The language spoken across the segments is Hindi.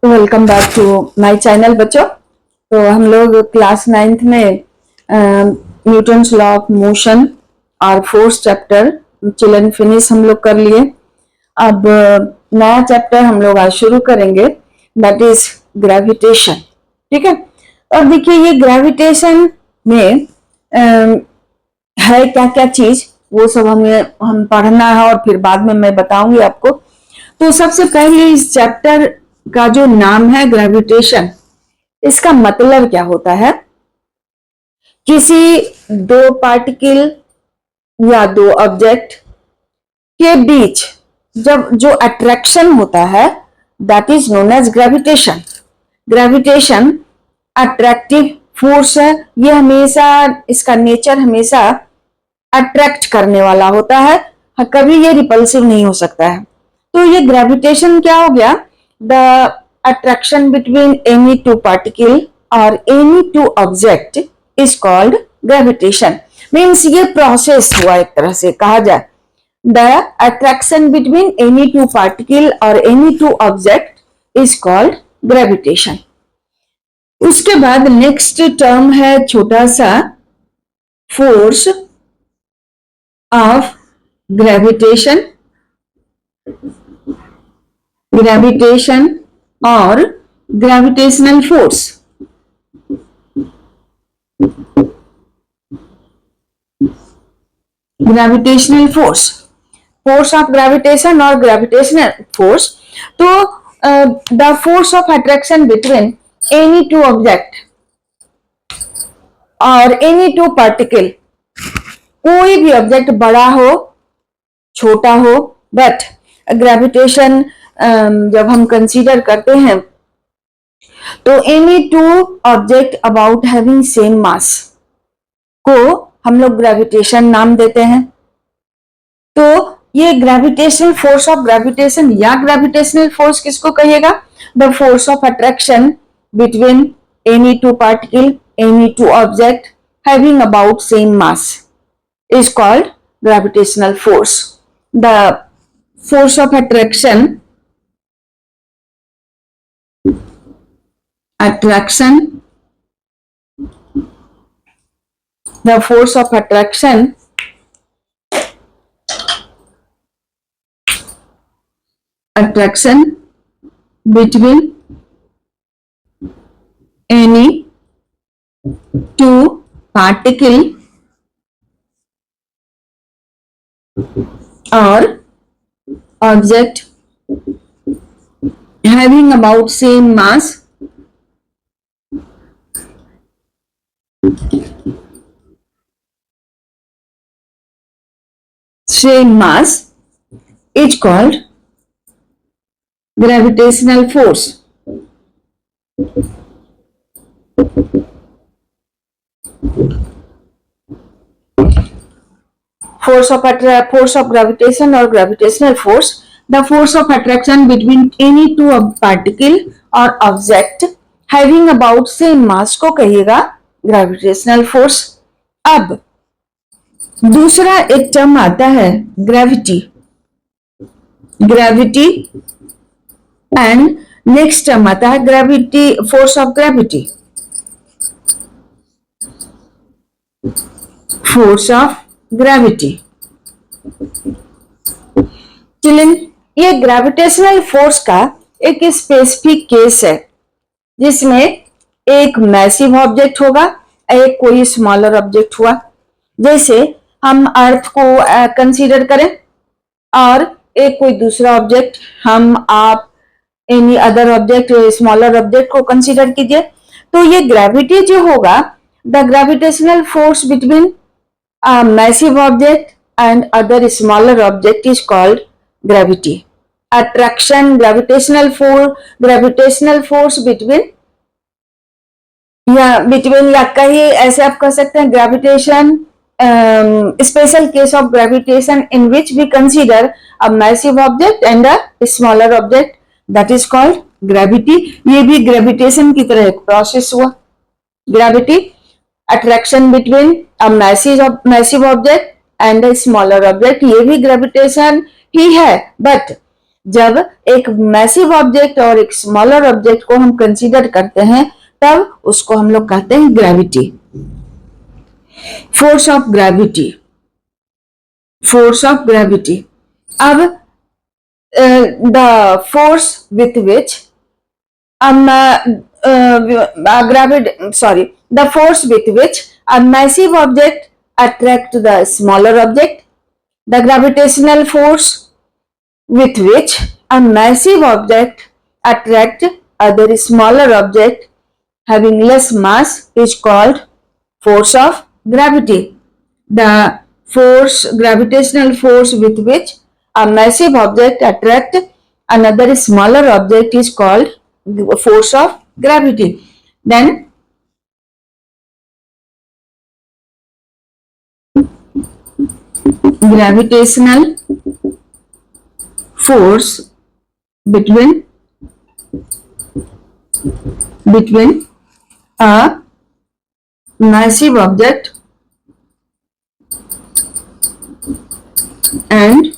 Welcome back to my channel बच्चों। तो हम लोग क्लास 9th में न्यूटन्स लॉ ऑफ मोशन और फोर्स चैप्टर चिल्ड्रन फिनिश हम लोग कर लिए। अब नया चैप्टर हम लोग आज शुरू करेंगे, दैट इज ग्रेविटेशन। ठीक है। अब देखिए ये ग्रेविटेशन में है क्या क्या चीज, वो सब हम पढ़ना है और फिर बाद में मैं बताऊंगी आपको। तो सबसे पहले इस चैप्टर का जो नाम है ग्रेविटेशन, इसका मतलब क्या होता है? किसी दो पार्टिकल या दो ऑब्जेक्ट के बीच जब जो अट्रैक्शन होता है, that is known as gravitation. Gravitation attractive force है। ये हमेशा, इसका नेचर हमेशा अट्रैक्ट करने वाला होता है, कभी ये रिपल्सिव नहीं हो सकता है। तो ये ग्रेविटेशन क्या हो गया? The attraction between any two particle और any two object is called gravitation. Means ये प्रोसेस हुआ, एक तरह से कहा जाए, the attraction between any two particle और any two object is called gravitation. उसके बाद नेक्स्ट टर्म है छोटा सा, फोर्स ऑफ ग्रेविटेशन। ग्रेविटेशन और gravitational force. Gravitational force, force of gravitation और ग्रेविटेशनल फोर्स। तो the force of attraction between any two object और एनी टू पार्टिकल, कोई भी ऑब्जेक्ट बड़ा हो छोटा हो, बट ग्रेविटेशन जब हम कंसीडर करते हैं तो any two object about having same mass को हम लोग ग्रेविटेशन नाम देते हैं। तो ये ग्रेविटेशनल फोर्स ऑफ ग्रेविटेशन या ग्रेविटेशनल फोर्स किसको कहिएगा? The force of attraction between any two particle, any two object having about same mass is called gravitational force. The force of attraction the force of attraction between any two particle or object having about same mass is called gravitational force. Force of gravitation or gravitational force, the force of attraction between any two particle or object having about same mass को कहिएगा ग्रेविटेशनल फोर्स। अब दूसरा एक टर्म आता है gravity. Gravity and next term आता है gravity, force of gravity. Force of gravity. Children, ये ग्रेविटेशनल फोर्स का एक स्पेसिफिक केस है जिसमें एक मैसिव ऑब्जेक्ट होगा, एक कोई स्मॉलर ऑब्जेक्ट हुआ। जैसे हम अर्थ को कंसीडर करें और एक कोई दूसरा ऑब्जेक्ट, हम आप any other object, smaller object को कंसीडर कीजिए। तो ये ग्रेविटी जो होगा, the gravitational force between massive object and other smaller object is called gravity. Attraction, gravitational force between या कहीं ऐसे आप कह सकते हैं gravitation, special case of gravitation in which we consider a massive object and a smaller object, that is called gravity. ये भी gravitation की तरह एक process हुआ। gravity, attraction between a massive object and a smaller object, ये भी gravitation ही है, but जब एक मैसिव ऑब्जेक्ट और एक स्मॉलर ऑब्जेक्ट को हम कंसीडर करते हैं तब उसको हम लोग कहते हैं gravity, force of gravity, force of gravity. अब the force with which the force with which a massive object attract the smaller object, the gravitational force with which a massive object attract other smaller object having less mass is called force of gravity. The force, gravitational force with which a massive object attract another smaller object is called force of gravity. Then gravitational force between a massive object and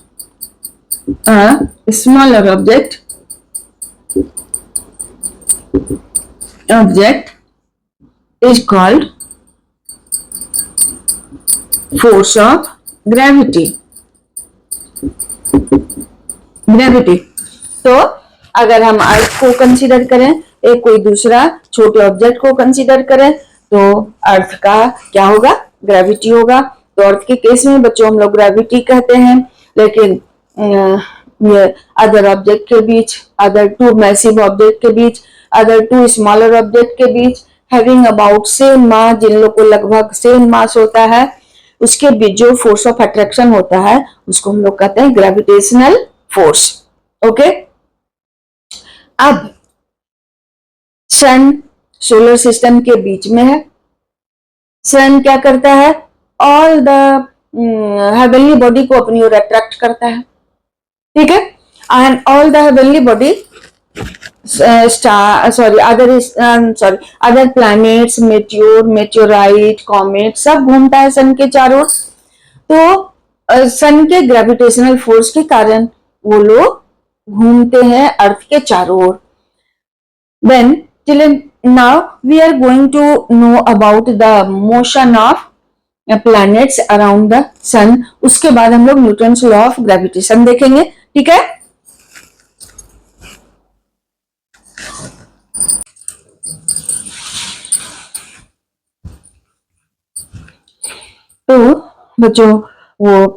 a smaller object is called force of gravity. Gravity. तो अगर हम अर्थ को कंसीडर करें, एक कोई दूसरा छोटे ऑब्जेक्ट को कंसीडर करें, तो अर्थ का क्या होगा? ग्रेविटी होगा। तो अर्थ के केस में बच्चों हम लोग ग्रेविटी कहते हैं, लेकिन ये अदर ऑब्जेक्ट के बीच, अदर टू मैसिव ऑब्जेक्ट के बीच, अदर टू स्मॉलर ऑब्जेक्ट के बीच हैविंग अबाउट सेम मास, जिन लोग को लगभग सेम मास होता है, उसके बीच जो फोर्स ऑफ अट्रैक्शन होता है उसको हम लोग कहते हैं ग्रेविटेशनल फोर्स। ओके, अब सन सोलर सिस्टम के बीच में है। सन क्या करता है? ऑल द हेवनली बॉडी को अपनी ओर अट्रैक्ट करता है, ठीक है। And all the heavenly body other planets, meteor, meteorite, comet सब घूमता है सन के चारों। तो सन के ग्रेविटेशनल फोर्स के कारण वो लोग घूमते हैं अर्थ के चारों ओर। Then now we are going to know about the motion of planets around the sun. उसके बाद हम लोग न्यूटन्स लॉ ऑफ ग्रेविटेशन देखेंगे, ठीक है। तो बच्चों वो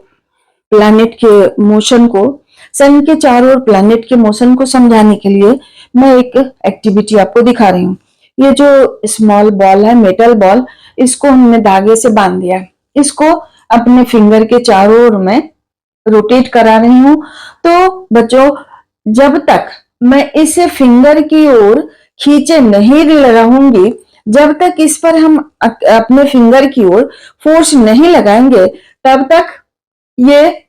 प्लैनेट के मोशन को, सन के चारों ओर प्लैनेट के मोशन को समझाने के लिए मैं एक एक्टिविटी आपको दिखा रही हूँ। ये जो स्मॉल बॉल है, मेटल बॉल, इसको हमने धागे से बांध दिया। इसको अपने फिंगर के चारों ओर मैं रोटेट करा रही हूँ। तो बच्चों जब तक मैं इसे फिंगर की ओर खींचे नहीं रहूंगी, जब तक इस पर हम अपने फिंगर की ओर फोर्स नहीं लगाएंगे, तब तक ये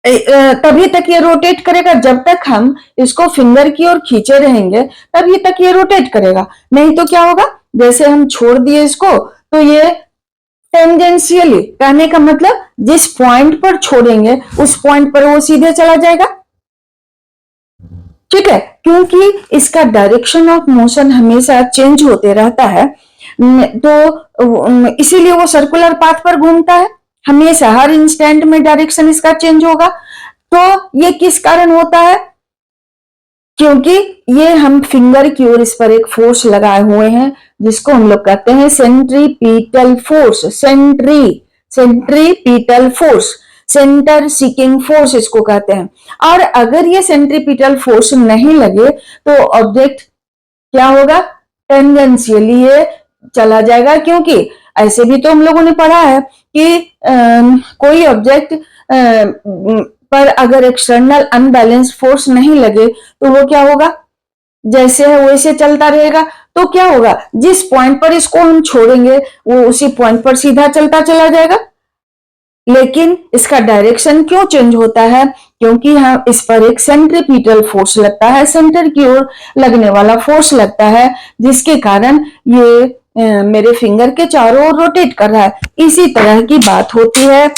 तभी तक ये रोटेट करेगा। जब तक हम इसको फिंगर की ओर खींचे रहेंगे तभी तक ये रोटेट करेगा। नहीं तो क्या होगा? जैसे हम छोड़ दिए इसको तो ये टेंजेंशियली, कहने का मतलब जिस पॉइंट पर छोड़ेंगे उस पॉइंट पर वो सीधे चला जाएगा, ठीक है। क्योंकि इसका डायरेक्शन ऑफ मोशन हमेशा चेंज होते रहता है, तो इसीलिए वो सर्कुलर पाथ पर घूमता है हमेशा। हर इंस्टेंट में डायरेक्शन इसका चेंज होगा। तो ये किस कारण होता है? क्योंकि ये हम फिंगर की ओर इस पर एक फोर्स लगाए हुए हैं जिसको हम लोग कहते हैं centripetal force. Centripetal force, centre seeking force इसको कहते हैं। और अगर ये सेंट्रीपीटल फोर्स नहीं लगे तो ऑब्जेक्ट क्या होगा? टेंजेंशियली ये चला जाएगा। क्योंकि ऐसे भी तो हम लोगों ने पढ़ा है कि कोई ऑब्जेक्ट पर अगर एक्सटर्नल अनबैलेंस फोर्स नहीं लगे तो वो क्या होगा? जैसे है वैसे चलता रहेगा। तो क्या होगा? जिस पॉइंट पर इसको हम छोड़ेंगे वो उसी पॉइंट पर सीधा चलता चला जाएगा। लेकिन इसका डायरेक्शन क्यों चेंज होता है? क्योंकि हम इस पर एक सेंट्रीपीटल फोर्स लगता है, सेंटर की ओर लगने वाला फोर्स लगता है, जिसके कारण ये मेरे फिंगर के चारों ओर रोटेट कर रहा है। इसी तरह की बात होती है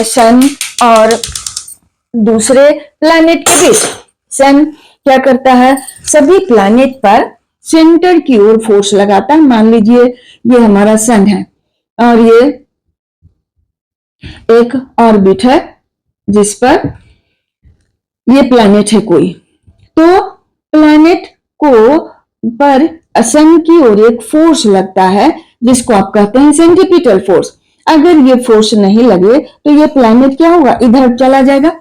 सन और दूसरे प्लैनेट के बीच। सन क्या करता है, सभी प्लैनेट पर सेंटर की ओर फोर्स लगाता है। मान लीजिए ये हमारा सन है और ये एक ऑर्बिट है जिस पर ये प्लैनेट है कोई, तो प्लैनेट को पर सन की ओर एक फोर्स लगता है जिसको आप कहते हैं सेंट्रीपिटल फोर्स। अगर ये फोर्स नहीं लगे तो ये प्लैनेट क्या होगा, इधर चला जाएगा।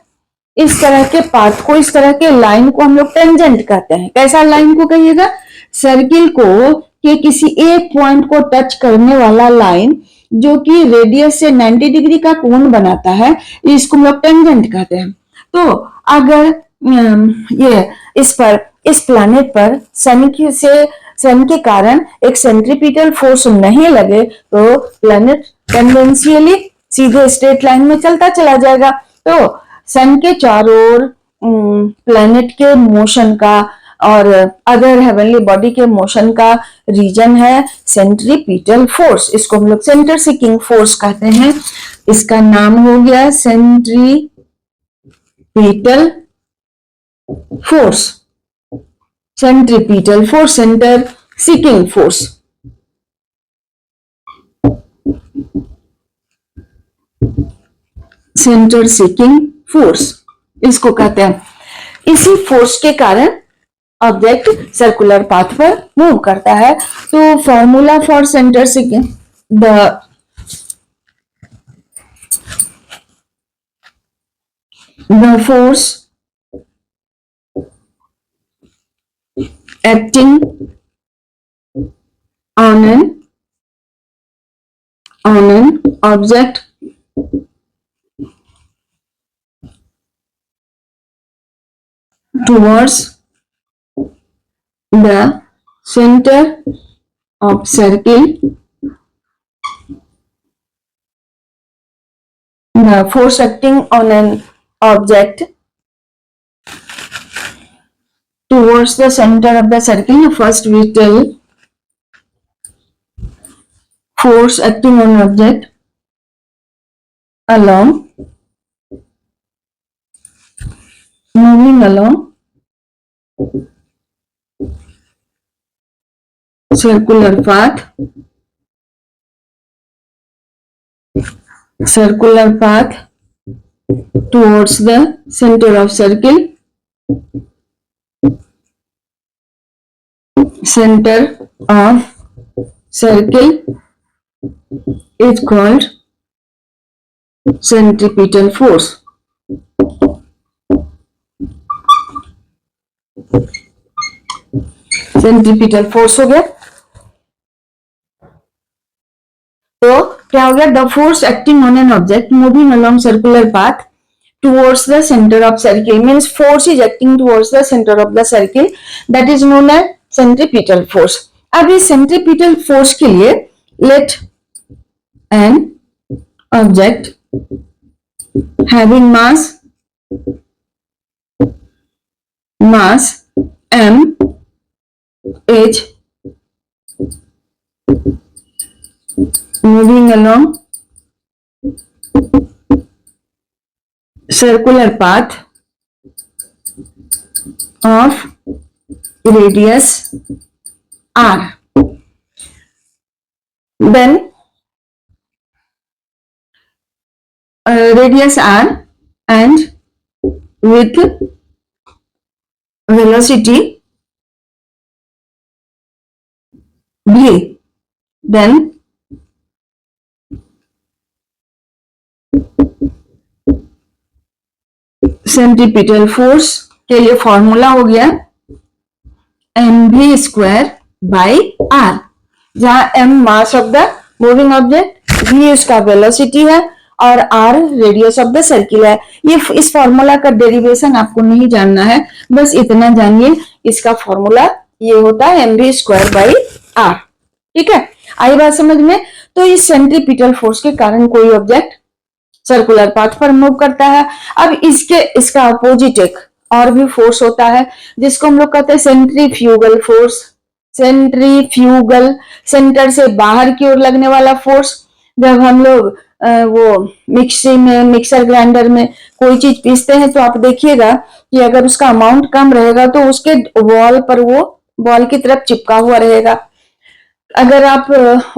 इस तरह के पाथ को, इस तरह के लाइन को हम लोग टेंजेंट कहते हैं। कैसा लाइन को कहिएगा, सर्किल को के किसी एक पॉइंट को टच करने वाला लाइन जो कि रेडियस से 90 डिग्री का कोण बनाता है, इसको हम लोग टेंजेंट कहते हैं। तो अगर ये इस प्लैनेट पर सन के कारण एक सेंट्रीपिटल फोर्स नहीं लगे तो प्लैनेट टेंडेंशियली सीधे स्ट्रेट लाइन में चलता चला जाएगा। तो सन के चारों ओर प्लैनेट के मोशन का और अदर हेवनली बॉडी के मोशन का रीजन है सेंट्रीपिटल फोर्स। इसको हम लोग सेंटर सीकिंग फोर्स कहते हैं। इसका नाम हो गया centripetal force. Centripetal force, centre seeking force. Centre seeking force इसको कहते हैं। इसी फोर्स के कारण ऑब्जेक्ट सर्कुलर पाथ पर मूव करता है। तो formula for centre seeking, the force acting on an object towards the center of circle, the force acting on an object towards the center of the circle. First we tell force acting on an object moving along circular path towards the center of circle. Center of circle is called centripetal force. Centripetal force हो गया। तो क्या हो गया, the force acting on an object moving along circular path towards the centre of circle, means force is acting towards the centre of the circle, that is known as centripetal force. अब इस सेंट्रीपिटल फोर्स के लिए let an object having mass m is moving along circular path of radius r. Then radius r and with velocity v, then centripetal force के लिए फॉर्मूला हो गया mv स्क्वायर बाई r, जहां m mass of the moving object, v उसका वेलोसिटी है और r radius of the circle है। ये इस फॉर्मूला का डेरिवेशन आपको नहीं जानना है, बस इतना जानिए इसका फॉर्मूला ये होता है mv स्क्वायर बाई r। ठीक है, आई बात समझ में। तो इस सेंट्रीपिटल फोर्स के कारण कोई ऑब्जेक्ट सर्कुलर पाथ पर मूव करता है। अब इसका अपोजिट एक और भी फोर्स होता है जिसको हम लोग कहते हैं सेंट्रीफ्यूगल फोर्स। सेंट्रीफ्यूगल, सेंटर से बाहर की ओर लगने वाला फोर्स। जब हम लोग वो मिक्सी में, मिक्सर ग्राइंडर में कोई चीज पीसते हैं तो आप देखिएगा कि अगर उसका अमाउंट कम रहेगा तो उसके वॉल पर वो वॉल की तरफ चिपका हुआ रहेगा। अगर आप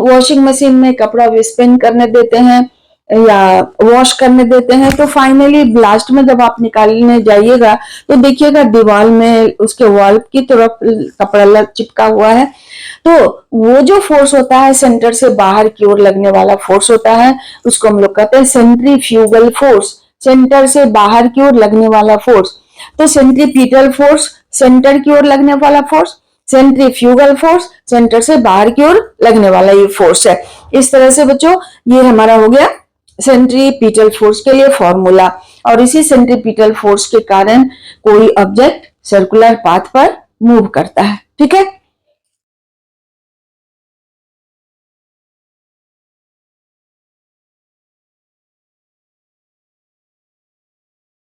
वॉशिंग मशीन में कपड़ा स्पिन करने देते हैं या वॉश करने देते हैं तो फाइनली लास्ट में जब आप निकालने जाइएगा तो देखिएगा दीवार में उसके वॉल की तरफ कपड़ा चिपका हुआ है। तो वो जो फोर्स होता है सेंटर से बाहर की ओर लगने वाला फोर्स होता है, उसको हम लोग कहते हैं सेंट्रीफ्यूगल फोर्स, सेंटर से बाहर की ओर लगने वाला फोर्स। तो सेंट्रीपिटल फोर्स सेंटर की ओर लगने वाला फोर्स, सेंट्रीफ्यूगल फोर्स सेंटर से बाहर की ओर लगने वाला ये फोर्स है। इस तरह से बच्चों ये हमारा हो गया सेंट्रीपिटल फोर्स के लिए फॉर्मूला। और इसी सेंट्रीपिटल फोर्स के कारण कोई ऑब्जेक्ट सर्कुलर पाथ पर मूव करता है। ठीक है।